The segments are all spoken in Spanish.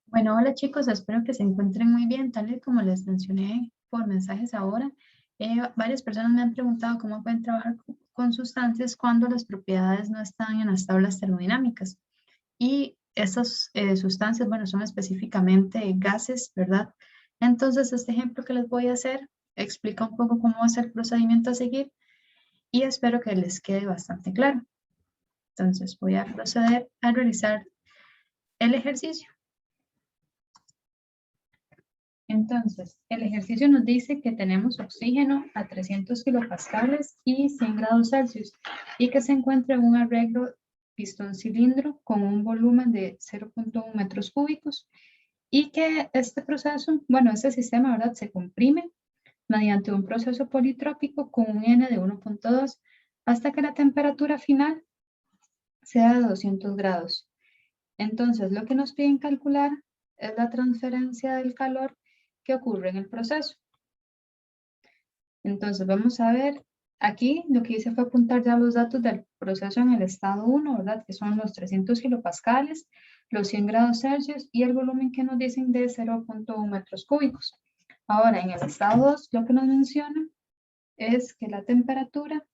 Bueno, hola chicos, espero que se encuentren muy bien. Tal y como les mencioné por mensajes ahora, varias personas me han preguntado cómo pueden trabajar con sustancias cuando las propiedades no están en las tablas termodinámicas. Y estas sustancias, bueno, son específicamente gases, ¿verdad? Entonces, este ejemplo que les voy a hacer explica un poco cómo es el procedimiento a seguir y espero que les quede bastante claro. Entonces, voy a proceder a realizar el ejercicio. Entonces, el ejercicio nos dice que tenemos oxígeno a 300 kilopascales y 100 grados Celsius y que se encuentra en un arreglo pistón-cilindro con un volumen de 0.1 metros cúbicos y que este proceso, bueno, este sistema, ¿verdad?, se comprime mediante un proceso politrópico con un N de 1.2 hasta que la temperatura final sea de 200 grados. Entonces, lo que nos piden calcular es la transferencia del calor que ocurre en el proceso. Entonces, vamos a ver, aquí lo que hice fue apuntar ya los datos del proceso en el estado 1, ¿verdad? Que son los 300 kilopascales, los 100 grados Celsius y el volumen que nos dicen de 0.1 metros cúbicos. Ahora, en el estado 2, lo que nos menciona es que la temperatura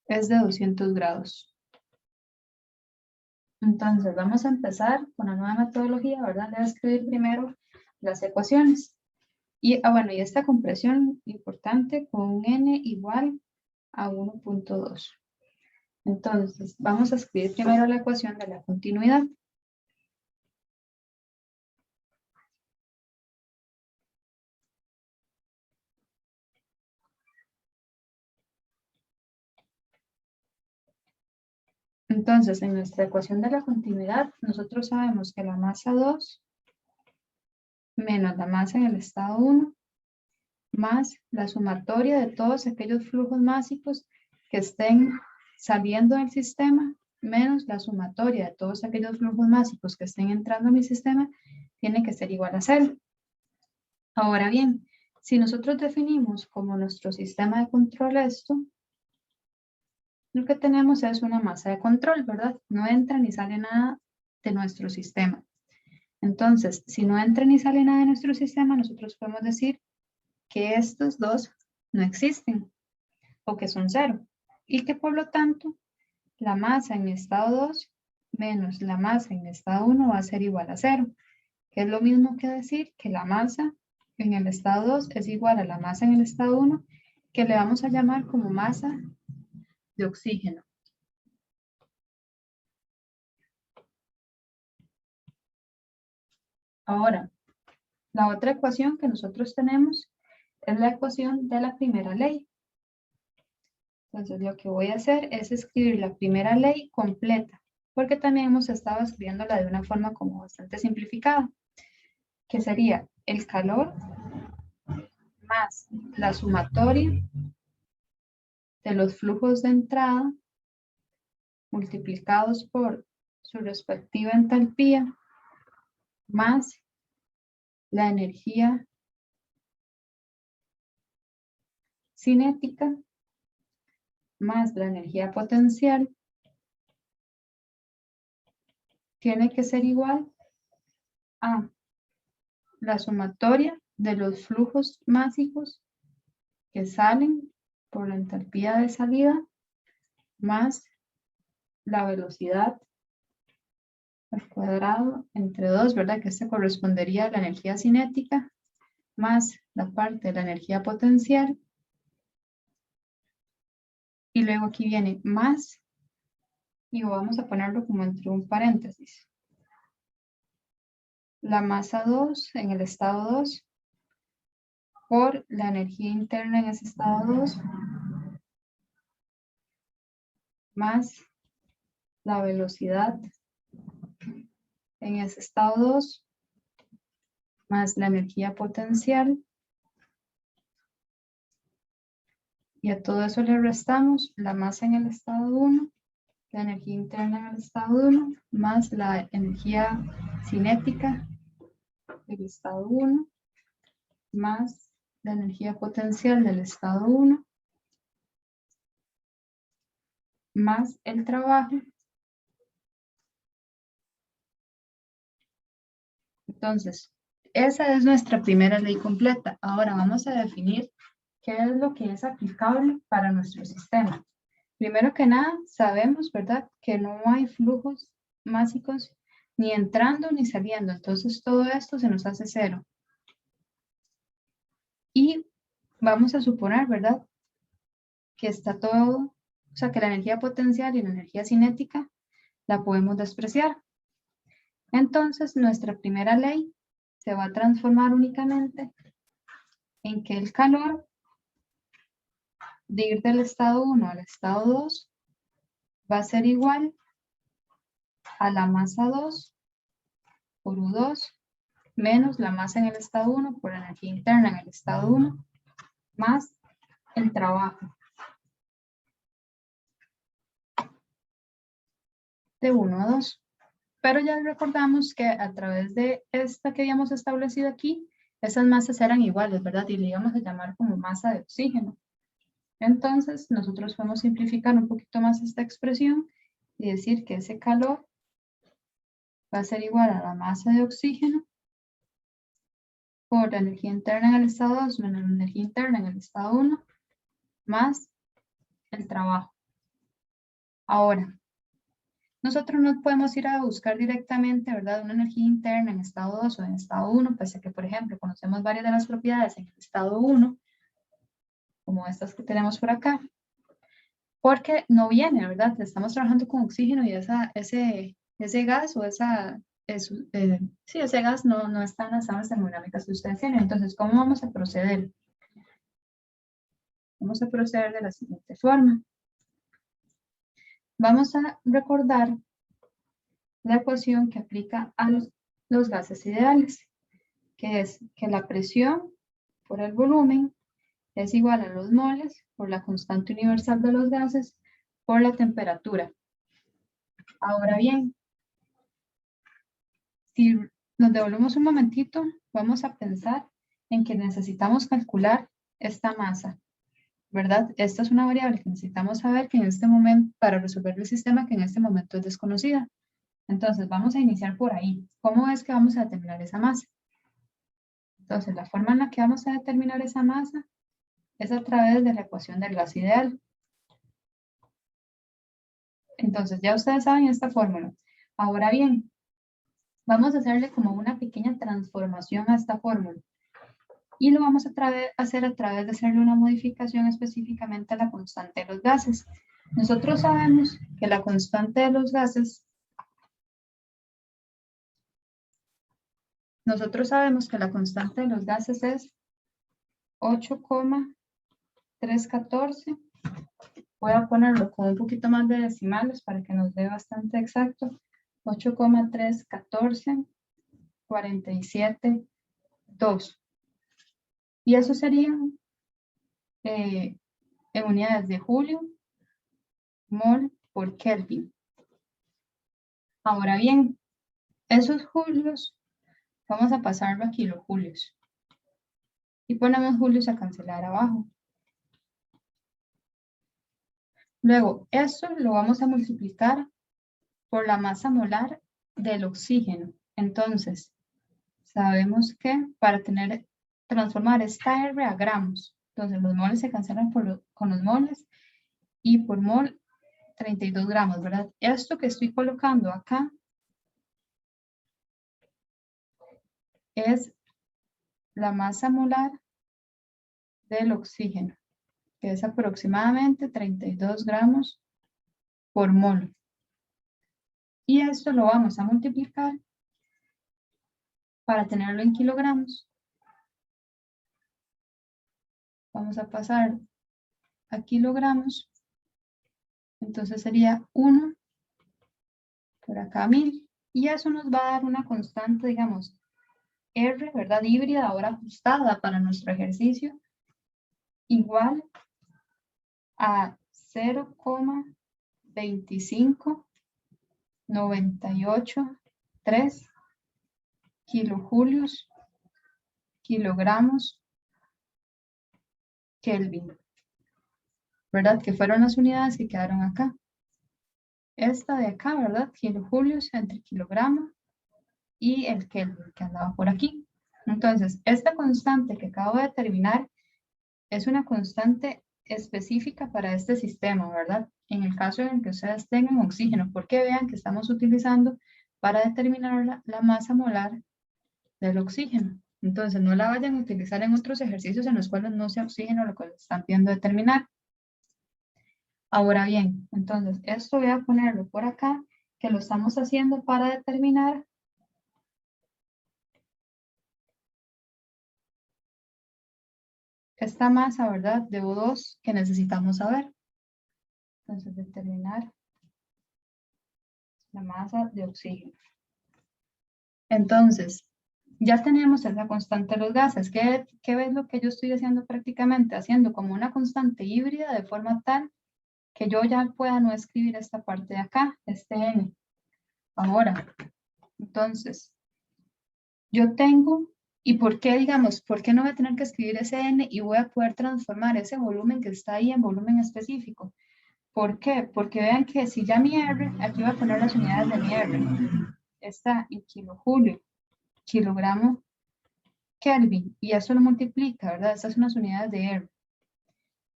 es de 200 grados. Entonces, vamos a empezar con la nueva metodología, ¿verdad? Le voy a escribir primero las ecuaciones. Y, bueno, y esta compresión importante con un n igual a 1.2. Entonces, vamos a escribir primero la ecuación de la continuidad. Entonces, en nuestra ecuación de la continuidad, nosotros sabemos que la masa 2 menos la masa en el estado 1 más la sumatoria de todos aquellos flujos másicos que estén saliendo del sistema menos la sumatoria de todos aquellos flujos másicos que estén entrando a mi sistema tiene que ser igual a 0. Ahora bien, si nosotros definimos como nuestro sistema de control esto, lo que tenemos es una masa de control, ¿verdad? No entra ni sale nada de nuestro sistema. Entonces, si no entra ni sale nada de nuestro sistema, nosotros podemos decir que estos dos no existen o que son 0 y que por lo tanto la masa en estado 2 menos la masa en estado 1 va a ser igual a 0, que es lo mismo que decir que la masa en el estado 2 es igual a la masa en el estado 1, que le vamos a llamar como masa de oxígeno. Ahora, la otra ecuación que nosotros tenemos es la ecuación de la primera ley. Entonces, lo que voy a hacer es escribir la primera ley completa, porque también hemos estado escribiéndola de una forma como bastante simplificada, que sería el calor más la sumatoria de los flujos de entrada multiplicados por su respectiva entalpía más la energía cinética más la energía potencial tiene que ser igual a la sumatoria de los flujos másicos que salen por la entalpía de salida más la velocidad al cuadrado entre 2, ¿verdad? Que este correspondería a la energía cinética más la parte de la energía potencial. Y luego aquí viene más, y vamos a ponerlo como entre un paréntesis. La masa 2 en el estado 2 por la energía interna en ese estado 2 más la velocidad en ese estado 2 más la energía potencial, y a todo eso le restamos la masa en el estado 1, la energía interna en el estado 1, más la energía cinética del estado 1, más la energía potencial del estado 1, más el trabajo Entonces, esa es nuestra primera ley completa. Ahora vamos a definir qué es lo que es aplicable para nuestro sistema. Primero que nada, sabemos, ¿verdad?, que no hay flujos másicos ni entrando ni saliendo. Entonces, todo esto se nos hace cero. Y vamos a suponer, ¿verdad?, que está todo, o sea, que la energía potencial y la energía cinética la podemos despreciar. Entonces, nuestra primera ley se va a transformar únicamente en que el calor de ir del estado 1 al estado 2 va a ser igual a la masa 2 por U2 menos la masa en el estado 1 por la energía interna en el estado 1 más el trabajo de 1 a 2. Pero ya recordamos que a través de esta que habíamos establecido aquí, esas masas eran iguales, ¿verdad? Y le íbamos a llamar como masa de oxígeno. Entonces, nosotros podemos simplificar un poquito más esta expresión y decir que ese calor va a ser igual a la masa de oxígeno por la energía interna en el estado 2 menos la energía interna en el estado 1 más el trabajo. Ahora, nosotros no podemos ir a buscar directamente, ¿verdad?, una energía interna en estado 2 o en estado 1, pese a que, por ejemplo, conocemos varias de las propiedades en el estado 1, como estas que tenemos por acá, porque no viene, ¿verdad? Estamos trabajando con oxígeno y ese gas o ese gas no está en las tablas termodinámicas que ustedes tienen. Entonces, ¿cómo vamos a proceder? Vamos a proceder de la siguiente forma. Vamos a recordar la ecuación que aplica a los gases ideales, que es que la presión por el volumen es igual a los moles por la constante universal de los gases por la temperatura. Ahora bien, si nos devolvemos un momentito, vamos a pensar en que necesitamos calcular esta masa, ¿verdad? Esta es una variable que necesitamos saber que en este momento, para resolver el sistema que en este momento es desconocida. Entonces, vamos a iniciar por ahí. ¿Cómo es que vamos a determinar esa masa? Entonces, la forma en la que vamos a determinar esa masa es a través de la ecuación del gas ideal. Entonces, ya ustedes saben esta fórmula. Ahora bien, vamos a hacerle como una pequeña transformación a esta fórmula. Y lo vamos a hacer a través de hacerle una modificación específicamente a la constante de los gases. Nosotros sabemos que la constante de los gases es 8,314. Voy a ponerlo con un poquito más de decimales para que nos dé bastante exacto. 8,314,47,2. Y eso sería en unidades de julio, mol por Kelvin. Ahora bien, esos julios vamos a pasarlo a kilojulios. Y ponemos julios a cancelar abajo. Luego, eso lo vamos a multiplicar por la masa molar del oxígeno. Entonces, sabemos que para transformar esta R a gramos, entonces los moles se cancelan con los moles y por mol 32 gramos, ¿verdad? Esto que estoy colocando acá es la masa molar del oxígeno, que es aproximadamente 32 gramos por mol. Y esto lo vamos a multiplicar para tenerlo en kilogramos. Vamos a pasar a kilogramos. Entonces sería 1 por acá 1000. Y eso nos va a dar una constante, digamos, R, ¿verdad? Híbrida, ahora ajustada para nuestro ejercicio, igual a 0,25983 kilojulios, kilogramos, Kelvin, ¿verdad? Que fueron las unidades que quedaron acá. Esta de acá, ¿verdad? Kilojulios entre kilogramo y el Kelvin que andaba por aquí. Entonces, esta constante que acabo de determinar es una constante específica para este sistema, ¿verdad? En el caso en que ustedes tengan oxígeno, porque vean que estamos utilizando para determinar la masa molar del oxígeno. Entonces, no la vayan a utilizar en otros ejercicios en los cuales no sea oxígeno lo que están pidiendo determinar. Ahora bien, entonces, esto voy a ponerlo por acá, que lo estamos haciendo para determinar esta masa, ¿verdad? De O2 que necesitamos saber. Entonces, determinar la masa de oxígeno. Entonces, ya tenemos esa constante de los gases. ¿Qué es lo que yo estoy haciendo prácticamente? Haciendo como una constante híbrida de forma tal que yo ya pueda no escribir esta parte de acá, este n. Ahora, entonces, yo tengo, ¿y por qué, digamos, por qué no voy a tener que escribir ese n y voy a poder transformar ese volumen que está ahí en volumen específico? ¿Por qué? Porque vean que si ya mi R, aquí voy a poner las unidades de mi R, está en kilojulio, kilogramo, Kelvin, y eso lo multiplica, ¿verdad? Estas son las unidades de R.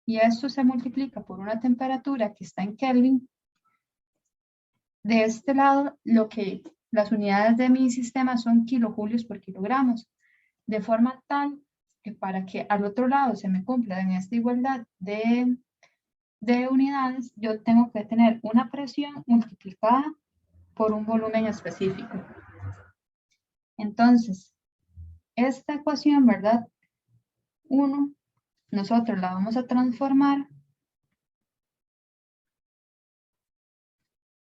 Y esto se multiplica por una temperatura que está en Kelvin. De este lado, las unidades de mi sistema son kilojulios por kilogramos, de forma tal que para que al otro lado se me cumpla en esta igualdad de unidades, yo tengo que tener una presión multiplicada por un volumen específico. Entonces, esta ecuación, ¿verdad? 1, nosotros la vamos a transformar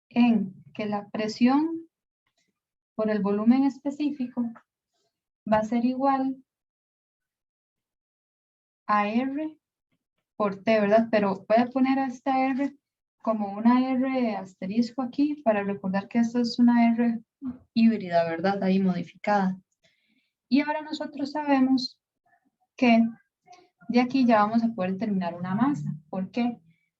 en que la presión por el volumen específico va a ser igual a R por T, ¿verdad? Pero voy a poner a esta R como una R asterisco aquí para recordar que esta es una R híbrida, ¿verdad? Ahí modificada. Y ahora nosotros sabemos que de aquí ya vamos a poder determinar una masa. ¿Por qué?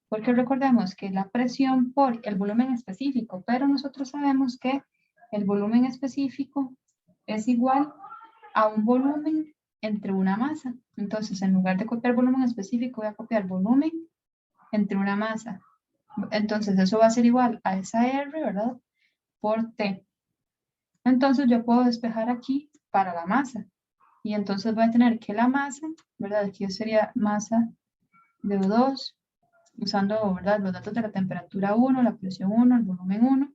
Porque recordemos que la presión por el volumen específico, pero nosotros sabemos que el volumen específico es igual a un volumen entre una masa. Entonces, en lugar de copiar volumen específico, voy a copiar volumen entre una masa. Entonces, eso va a ser igual a esa R, ¿verdad? Por T. Entonces, yo puedo despejar aquí para la masa. Y entonces voy a tener que la masa, ¿verdad? Aquí sería masa de O2, usando, ¿verdad? Los datos de la temperatura 1, la presión 1, el volumen 1.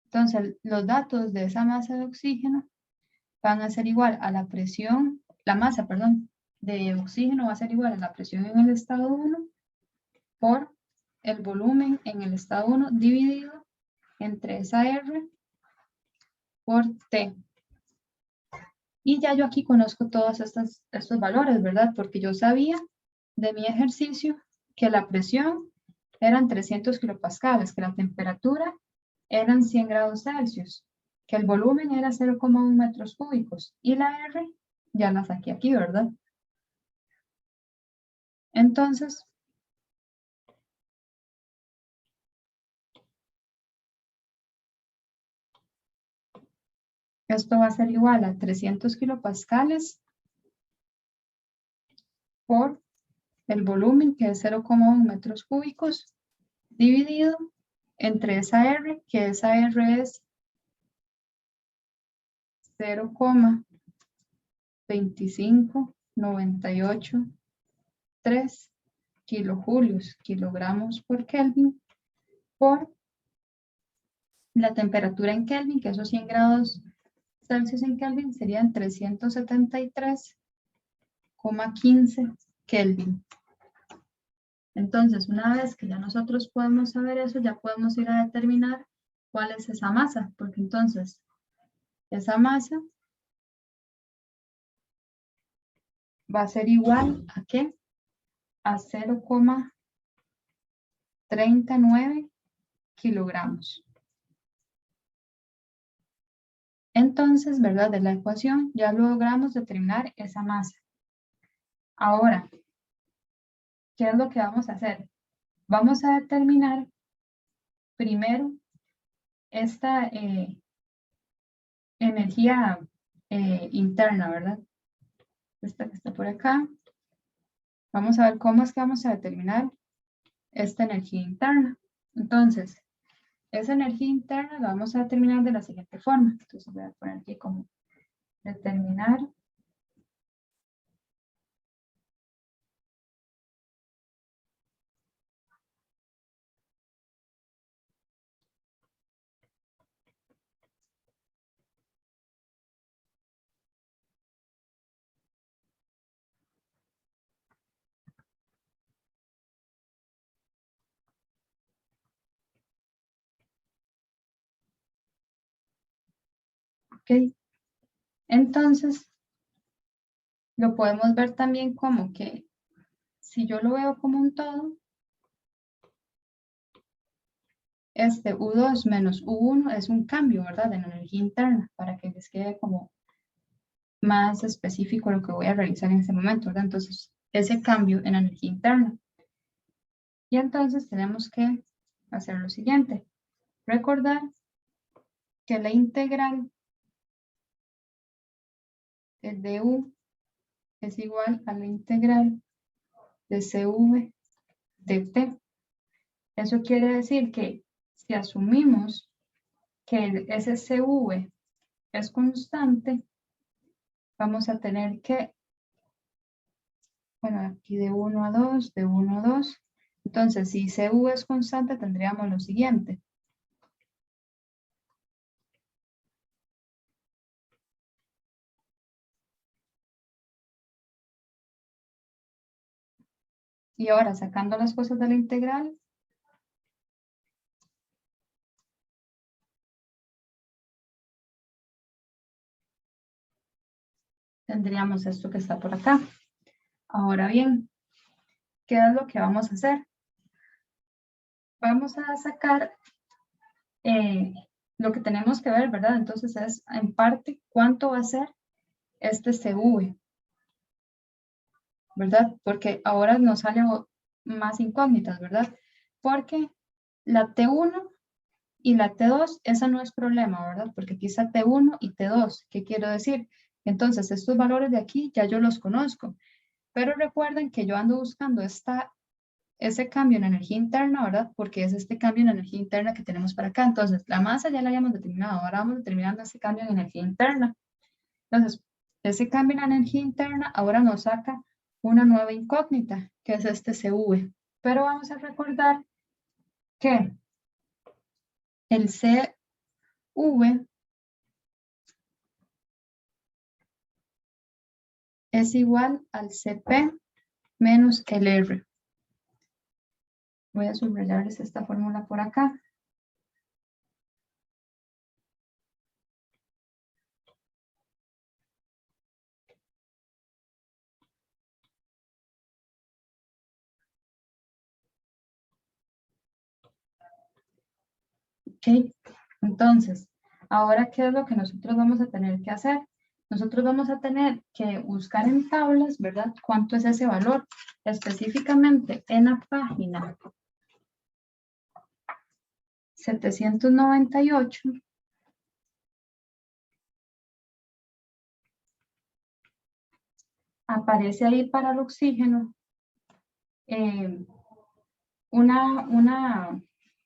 Entonces, los datos de esa masa de oxígeno van a ser igual a la presión, la masa, perdón, de oxígeno va a ser igual a la presión en el estado 1 por el volumen en el estado 1 dividido entre esa R por T. Y ya yo aquí conozco todos estos valores, ¿verdad? Porque yo sabía de mi ejercicio que la presión eran 300 kilopascales, que la temperatura eran 100 grados Celsius, que el volumen era 0,1 metros cúbicos y la R ya la saqué aquí, ¿verdad? Entonces, esto va a ser igual a 300 kilopascales por el volumen, que es 0,1 metros cúbicos, dividido entre esa R, que esa R es 0,25983 kilojulios, kilogramos por Kelvin, por la temperatura en Kelvin, que esos 100 grados Celsius en Kelvin serían 373,15 Kelvin. Entonces, una vez que ya nosotros podemos saber eso, ya podemos ir a determinar cuál es esa masa, porque entonces esa masa va a ser igual a ¿qué? A 0,39 kilogramos. Entonces, ¿verdad? De la ecuación ya logramos determinar esa masa. Ahora, ¿qué es lo que vamos a hacer? Vamos a determinar primero esta energía interna, ¿verdad? Esta que está por acá. Vamos a ver cómo es que vamos a determinar esta energía interna. Entonces, esa energía interna la vamos a determinar de la siguiente forma. Entonces voy a poner aquí como determinar ok. Entonces, lo podemos ver también como que si yo lo veo como un todo, este U2 menos U1 es un cambio, ¿verdad? En la energía interna, para que les quede como más específico lo que voy a realizar en ese momento, ¿verdad? Entonces, ese cambio en la energía interna. Y entonces tenemos que hacer lo siguiente. Recordar que la integral de du es igual a la integral de cv de t. Eso quiere decir que si asumimos que ese cv es constante, vamos a tener que, bueno, aquí de 1 a 2, de 1 a 2. Entonces, si cv es constante, tendríamos lo siguiente. Y ahora, sacando las cosas de la integral, tendríamos esto que está por acá. Ahora bien, ¿qué es lo que vamos a hacer? Vamos a sacar lo que tenemos que ver, ¿verdad? Entonces es en parte cuánto va a ser este CV, ¿verdad? Porque ahora nos salen más incógnitas, ¿verdad? Porque la T1 y la T2, esa no es problema, ¿verdad? Porque aquí está T1 y T2. ¿Qué quiero decir? Entonces, estos valores de aquí ya yo los conozco. Pero recuerden que yo ando buscando ese cambio en energía interna, ¿verdad? Porque es este cambio en energía interna que tenemos para acá. Entonces, la masa ya la habíamos determinado. Ahora vamos determinando ese cambio en energía interna. Entonces, ese cambio en energía interna ahora nos saca una nueva incógnita, que es este CV. Pero vamos a recordar que el CV es igual al CP menos el R. Voy a subrayarles esta fórmula por acá. ¿Ok? Entonces, ahora, ¿qué es lo que nosotros vamos a tener que hacer? Nosotros vamos a tener que buscar en tablas, ¿verdad? ¿Cuánto es ese valor? Específicamente en la página 798. Aparece ahí para el oxígeno una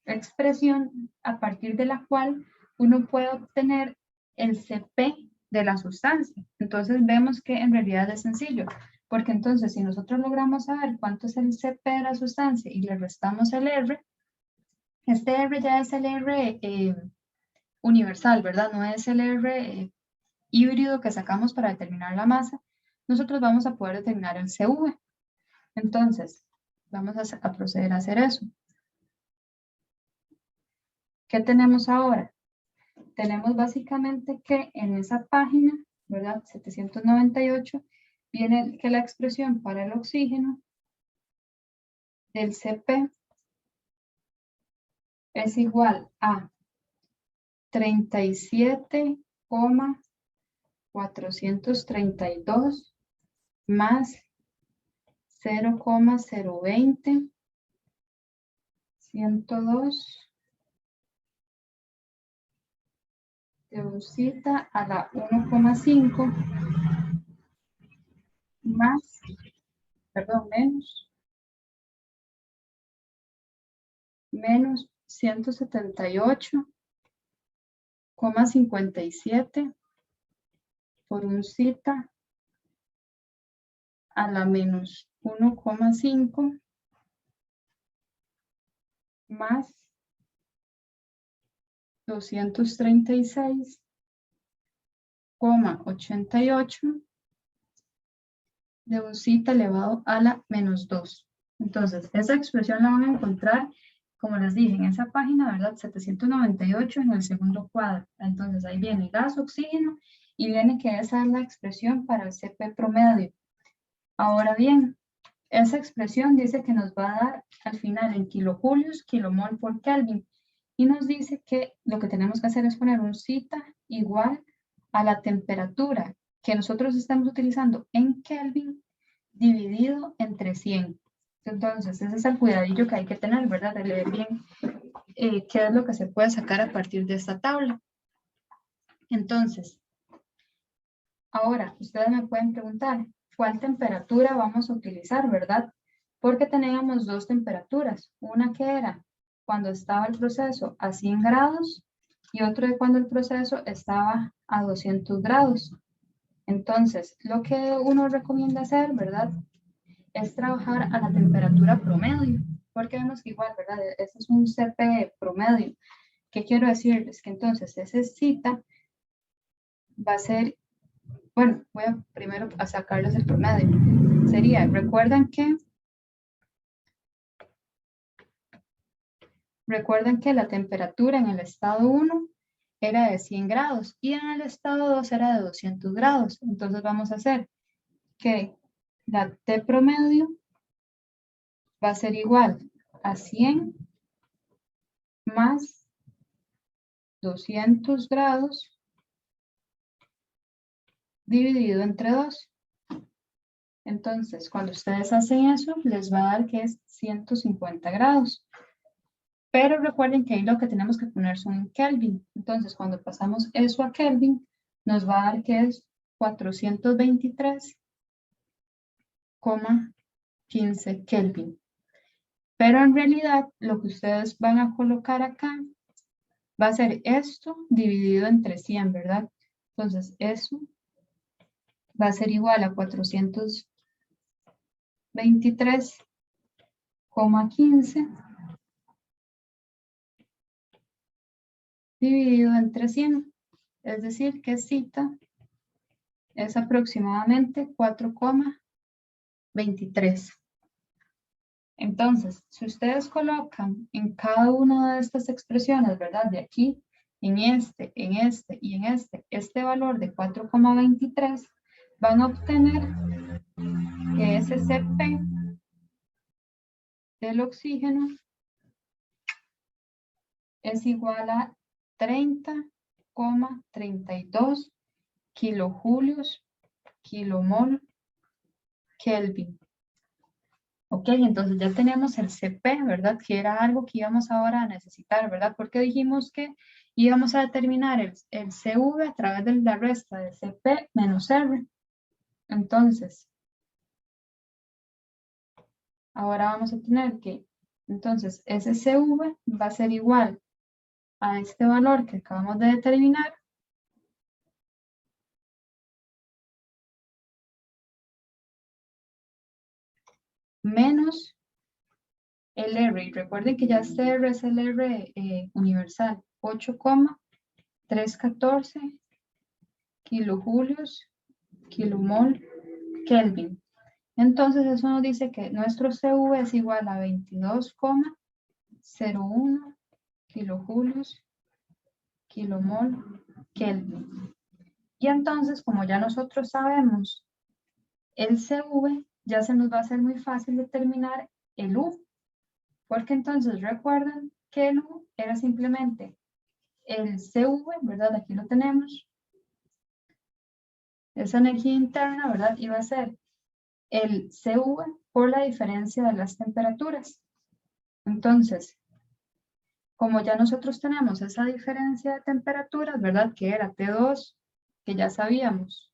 expresión a partir de la cual uno puede obtener el CP de la sustancia. Entonces vemos que en realidad es sencillo, porque entonces si nosotros logramos saber cuánto es el CP de la sustancia y le restamos el R, este R ya es el R universal, ¿verdad? No es el R híbrido que sacamos para determinar la masa. Nosotros vamos a poder determinar el CV. Entonces, vamos a proceder a hacer eso. ¿Qué tenemos ahora? Tenemos básicamente que en esa página, ¿verdad? 798, viene que la expresión para el oxígeno del CP es igual a 37,432 más 0,020 102 de Ucita a la 1,5 más, perdón, menos 178,57 por Ucita a la menos 1,5 más 236,88 de Ucita elevado a la menos 2. Entonces, esa expresión la van a encontrar, como les dije, en esa página, ¿verdad? 798 en el segundo cuadro. Entonces, ahí viene gas, oxígeno, y viene que esa es la expresión para el CP promedio. Ahora bien, esa expresión dice que nos va a dar al final en kilojulios, kilomol por Kelvin. Y nos dice que lo que tenemos que hacer es poner un Ucita igual a la temperatura que nosotros estamos utilizando en Kelvin dividido entre 100. Entonces, ese es el cuidadillo que hay que tener, ¿verdad? De leer bien qué es lo que se puede sacar a partir de esta tabla. Entonces, ahora, ustedes me pueden preguntar, ¿cuál temperatura vamos a utilizar, verdad? Porque teníamos dos temperaturas. Una que era cuando estaba el proceso a 100 grados y otro de cuando el proceso estaba a 200 grados. Entonces, lo que uno recomienda hacer, ¿verdad? Es trabajar a la temperatura promedio, porque vemos que igual, ¿verdad? Este es un CP promedio. ¿Qué quiero decirles? Que entonces ese Zeta va a ser, bueno, voy a primero a sacarles el promedio. Sería, recuerden que la temperatura en el estado 1 era de 100 grados y en el estado 2 era de 200 grados. Entonces vamos a hacer que la T promedio va a ser igual a 100 más 200 grados dividido entre 2. Entonces, cuando ustedes hacen eso, les va a dar que es 150 grados. Pero recuerden que ahí lo que tenemos que poner son en Kelvin. Entonces, cuando pasamos eso a Kelvin, nos va a dar que es 423,15 Kelvin. Pero en realidad, lo que ustedes van a colocar acá va a ser esto dividido entre 100, ¿verdad? Entonces, eso va a ser igual a 423,15 dividido entre 100, es decir, que Zeta es aproximadamente 4,23. Entonces, si ustedes colocan en cada una de estas expresiones, ¿verdad? De aquí, en este y en este valor de 4,23, van a obtener que ese CP del oxígeno es igual a 30,32 kilojulios, kilomol, Kelvin. Ok, entonces ya tenemos el CP, ¿verdad? Que era algo que íbamos ahora a necesitar, ¿verdad? Porque dijimos que íbamos a determinar el CV a través de la resta de CP menos R. Entonces, ahora vamos a tener que, entonces, ese CV va a ser igual a este valor que acabamos de determinar menos el R. Y recuerden que ya este R es el R universal, 8,314 kilojulios, kilomol, Kelvin. Entonces eso nos dice que nuestro CV es igual a 22,01 kilojulios, kilomol, Kelvin. Y entonces, como ya nosotros sabemos el CV, ya se nos va a hacer muy fácil determinar el U. Porque entonces recuerden que el U era simplemente el CV, ¿verdad? Aquí lo tenemos. Esa energía interna, ¿verdad? Iba a ser el CV por la diferencia de las temperaturas. Entonces, como ya nosotros tenemos esa diferencia de temperaturas, ¿verdad? Que era T2, que ya sabíamos.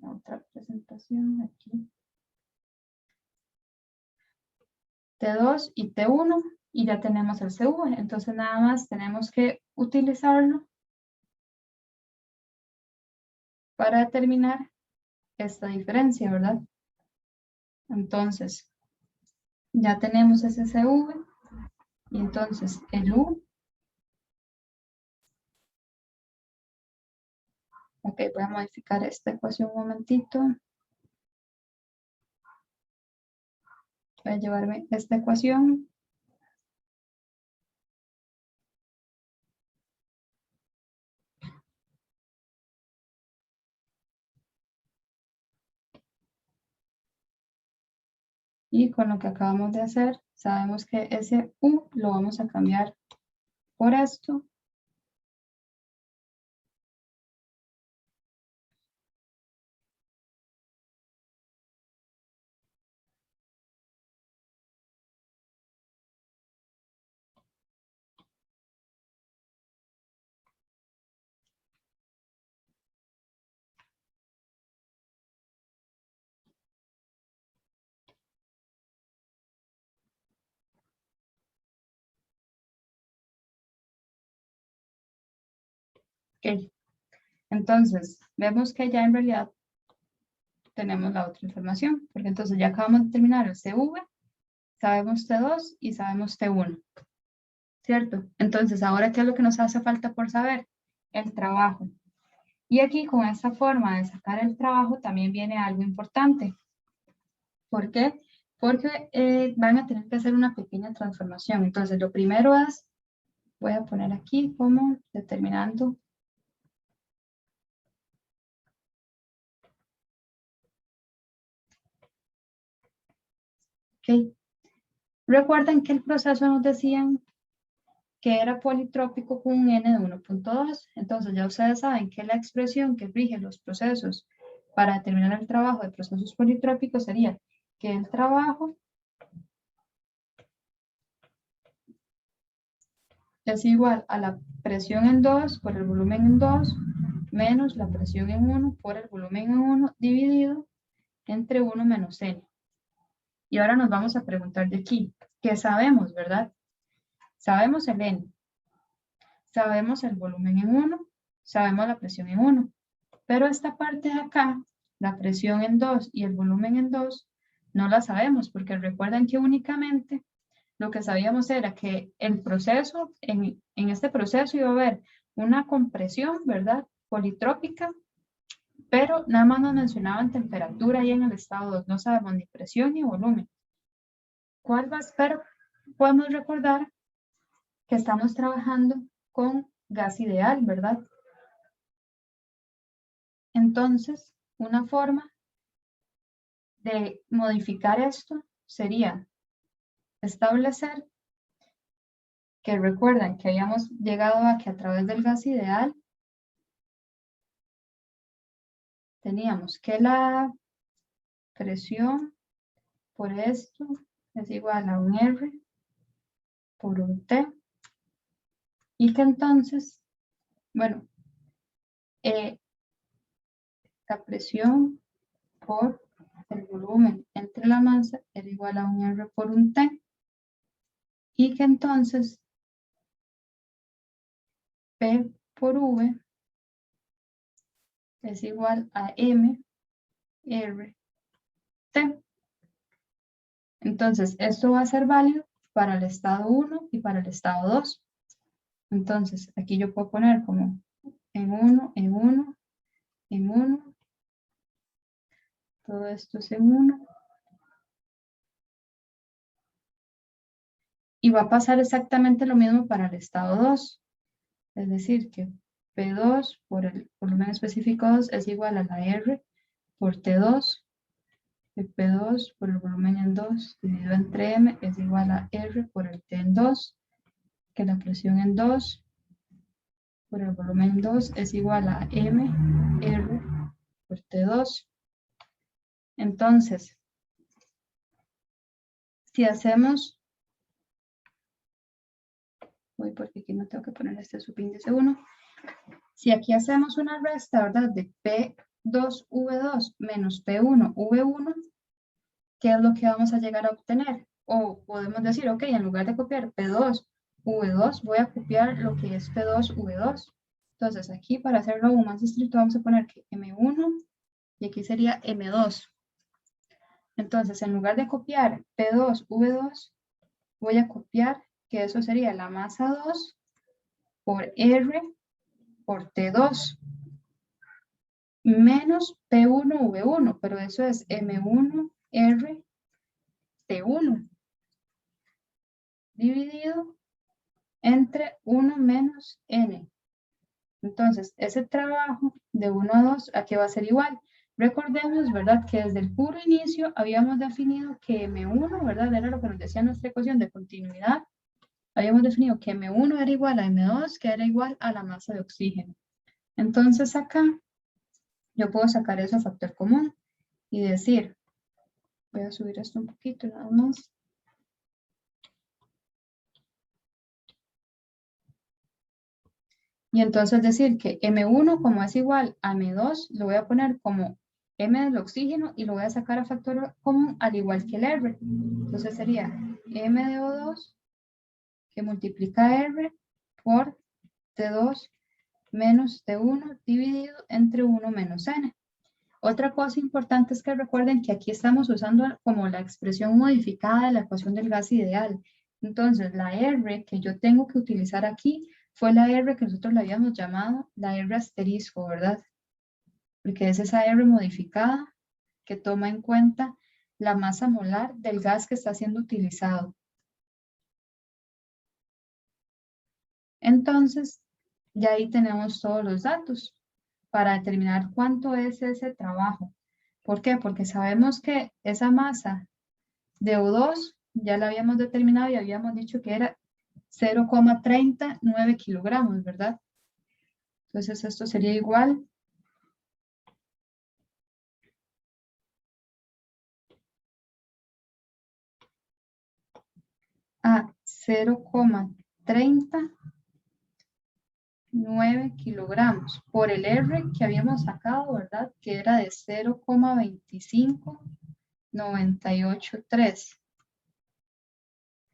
Otra presentación aquí. T2 y T1, y ya tenemos el CV. Entonces nada más tenemos que utilizarlo para determinar esta diferencia, ¿verdad? Entonces, ya tenemos ese CV, y entonces el U. Ok, voy a modificar esta ecuación un momentito. Voy a llevarme esta ecuación. Y con lo que acabamos de hacer, sabemos que ese U lo vamos a cambiar por esto. Ok, entonces vemos que ya en realidad tenemos la otra información, porque entonces ya acabamos de terminar el CV, sabemos T2 y sabemos T1, ¿cierto? Entonces, ahora, ¿qué es lo que nos hace falta por saber? El trabajo. Y aquí, con esta forma de sacar el trabajo, también viene algo importante. ¿Por qué? Porque van a tener que hacer una pequeña transformación. Entonces, lo primero es, voy a poner aquí como determinando. Ok. Recuerden que el proceso nos decían que era politrópico con un n de 1.2. Entonces, ya ustedes saben que la expresión que rige los procesos para determinar el trabajo de procesos politrópicos sería que el trabajo es igual a la presión en 2 por el volumen en 2 menos la presión en 1 por el volumen en 1 dividido entre 1 menos n. Y ahora nos vamos a preguntar de aquí, ¿qué sabemos, verdad? Sabemos el n, sabemos el volumen en 1, sabemos la presión en 1, pero esta parte de acá, la presión en 2 y el volumen en 2, no la sabemos porque recuerden que únicamente lo que sabíamos era que el proceso, en este proceso iba a haber una compresión, ¿verdad? Politrópica, pero nada más nos mencionaban temperatura ahí en el estado 2, no sabemos ni presión ni volumen. ¿Cuál va a ser? Podemos recordar que estamos trabajando con gas ideal, ¿verdad? Entonces, una forma de modificar esto sería establecer que recuerden que habíamos llegado a que a través del gas ideal teníamos que la presión por esto es igual a un R por un T y que entonces, bueno, la presión por el volumen entre la masa es igual a un R por un T y que entonces P por V es igual a M R T. Entonces, esto va a ser válido para el estado 1 y para el estado 2. Entonces, aquí yo puedo poner como en 1, en 1, en 1. Todo esto es en 1. Y va a pasar exactamente lo mismo para el estado 2. Es decir, que P2 por el volumen específico 2 es igual a la R por T2. Que P2 por el volumen en 2 dividido entre M es igual a R por el T en 2. Que la presión en 2 por el volumen en 2 es igual a M R por T2. Entonces, si hacemos voy porque aquí no tengo que poner este subíndice 1. Si aquí hacemos una resta, ¿verdad? De P2V2 menos P1V1, ¿qué es lo que vamos a llegar a obtener? O podemos decir, ok, en lugar de copiar P2V2, voy a copiar lo que es P2V2. Entonces aquí, para hacerlo aún más estricto, vamos a poner que M1 y aquí sería M2. Entonces, en lugar de copiar P2V2, voy a copiar que eso sería la masa 2 por R por T2 menos P1V1, pero eso es M1R T1 dividido entre 1 menos N. Entonces, ese trabajo de 1 a 2, ¿a qué va a ser igual? Recordemos, ¿verdad? Que desde el puro inicio habíamos definido que M1, ¿verdad? Era lo que nos decía nuestra ecuación de continuidad. Habíamos definido que M1 era igual a M2, que era igual a la masa de oxígeno. Entonces acá, yo puedo sacar ese factor común y decir, voy a subir esto un poquito nada más. Y entonces decir que M1 como es igual a M2, lo voy a poner como M del oxígeno y lo voy a sacar a factor común al igual que el R. Entonces sería M de O2 que multiplica R por T2 menos T1 dividido entre 1 menos N. Otra cosa importante es que recuerden que aquí estamos usando como la expresión modificada de la ecuación del gas ideal. Entonces, la R que yo tengo que utilizar aquí fue la R que nosotros le habíamos llamado la R asterisco, ¿verdad? Porque es esa R modificada que toma en cuenta la masa molar del gas que está siendo utilizado. Entonces, ya ahí tenemos todos los datos para determinar cuánto es ese trabajo. ¿Por qué? Porque sabemos que esa masa de O2 ya la habíamos determinado y habíamos dicho que era 0,39 kilogramos, ¿verdad? Entonces esto sería igual a 0,39 kilogramos por el R que habíamos sacado, ¿verdad? Que era de 0,25983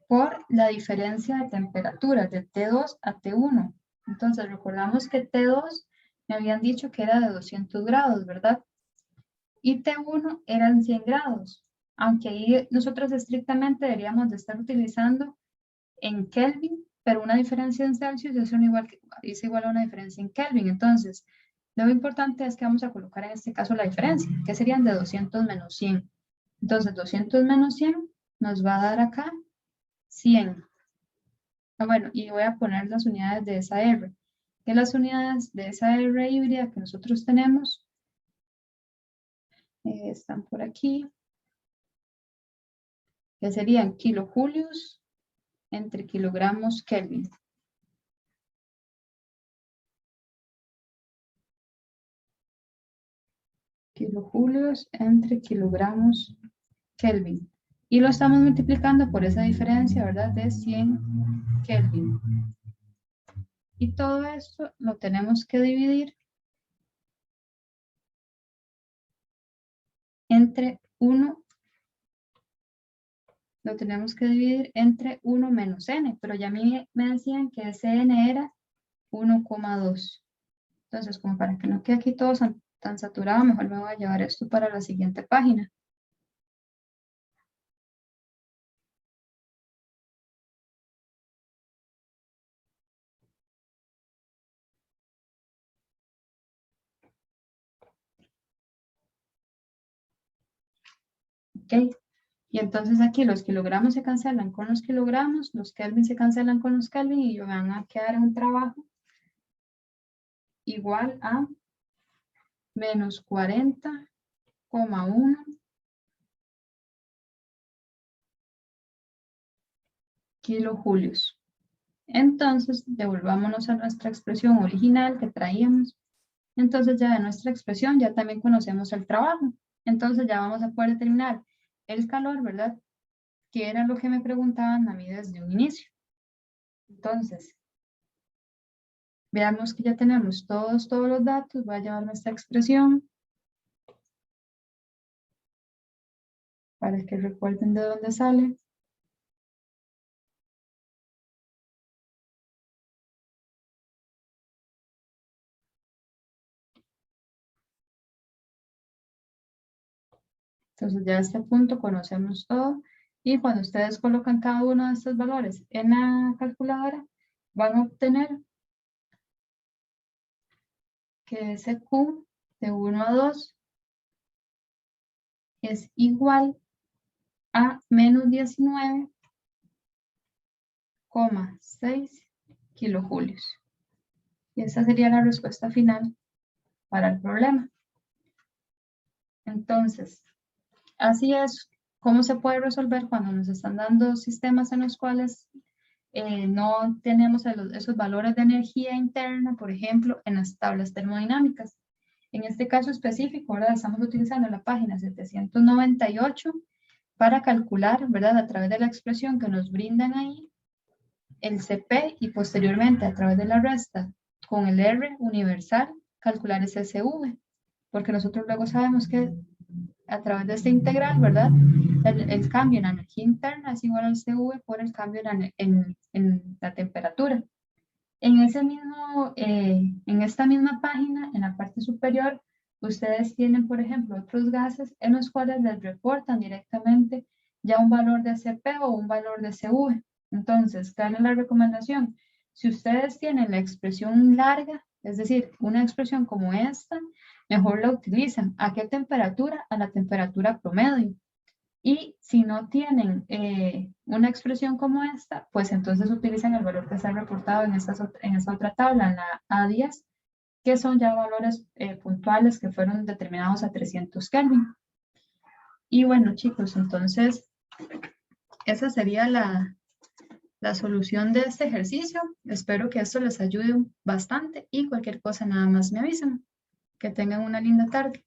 por la diferencia de temperatura de T2 a T1. Entonces recordamos que T2 me habían dicho que era de 200 grados, ¿verdad? Y T1 eran 100 grados, aunque ahí nosotros estrictamente deberíamos de estar utilizando en Kelvin, pero una diferencia en Celsius es igual a una diferencia en Kelvin. Entonces, lo importante es que vamos a colocar en este caso la diferencia, que serían de 200 menos 100. Entonces, 200 menos 100 nos va a dar acá 100. Bueno, y voy a poner las unidades de esa R. Que las unidades de esa R híbrida que nosotros tenemos están por aquí, que serían kilojulios entre kilogramos Kelvin. Kilojulios entre kilogramos Kelvin. Y lo estamos multiplicando por esa diferencia, ¿verdad? De 100 Kelvin. Y todo esto lo tenemos que dividir entre 1. Lo tenemos que dividir entre 1 menos n, pero ya a mí me decían que ese n era 1,2. Entonces, como para que no quede aquí todo tan saturado, mejor me voy a llevar esto para la siguiente página. ¿Ok? Y entonces aquí los kilogramos se cancelan con los kilogramos, los Kelvin se cancelan con los Kelvin y van a quedar en un trabajo igual a menos 40,1 kilojulios. Entonces, devolvámonos a nuestra expresión original que traíamos. Entonces, ya de nuestra expresión ya también conocemos el trabajo. Entonces, ya vamos a poder determinar el calor, ¿verdad? Que era lo que me preguntaban a mí desde un inicio. Entonces, veamos que ya tenemos todos los datos. Voy a llevar nuestra expresión para que recuerden de dónde sale. Entonces ya a este punto conocemos todo. Y cuando ustedes colocan cada uno de estos valores en la calculadora, van a obtener que ese Q de 1 a 2 es igual a menos 19,6 kilojulios. Y esa sería la respuesta final para el problema. Entonces, así es cómo se puede resolver cuando nos están dando sistemas en los cuales no tenemos esos valores de energía interna, por ejemplo, en las tablas termodinámicas. En este caso específico, ¿verdad? Estamos utilizando la página 798 para calcular, ¿verdad? A través de la expresión que nos brindan ahí, el CP y posteriormente a través de la resta con el R universal, calcular ese SV. Porque nosotros luego sabemos que a través de esta integral, ¿verdad? El cambio en la energía interna es igual al CV por el cambio en la temperatura. En esta misma página, en la parte superior, ustedes tienen, por ejemplo, otros gases en los cuales les reportan directamente ya un valor de CP o un valor de CV. Entonces, ¿cuál es la recomendación? Si ustedes tienen la expresión larga, es decir, una expresión como esta, mejor la utilizan. ¿A qué temperatura? A la temperatura promedio. Y si no tienen una expresión como esta, pues entonces utilizan el valor que está reportado en esta otra tabla, en la A10, que son ya valores puntuales que fueron determinados a 300 Kelvin. Y bueno, chicos, entonces esa sería la solución de este ejercicio. Espero que esto les ayude bastante y cualquier cosa nada más me avisan. Que tengan una linda tarde.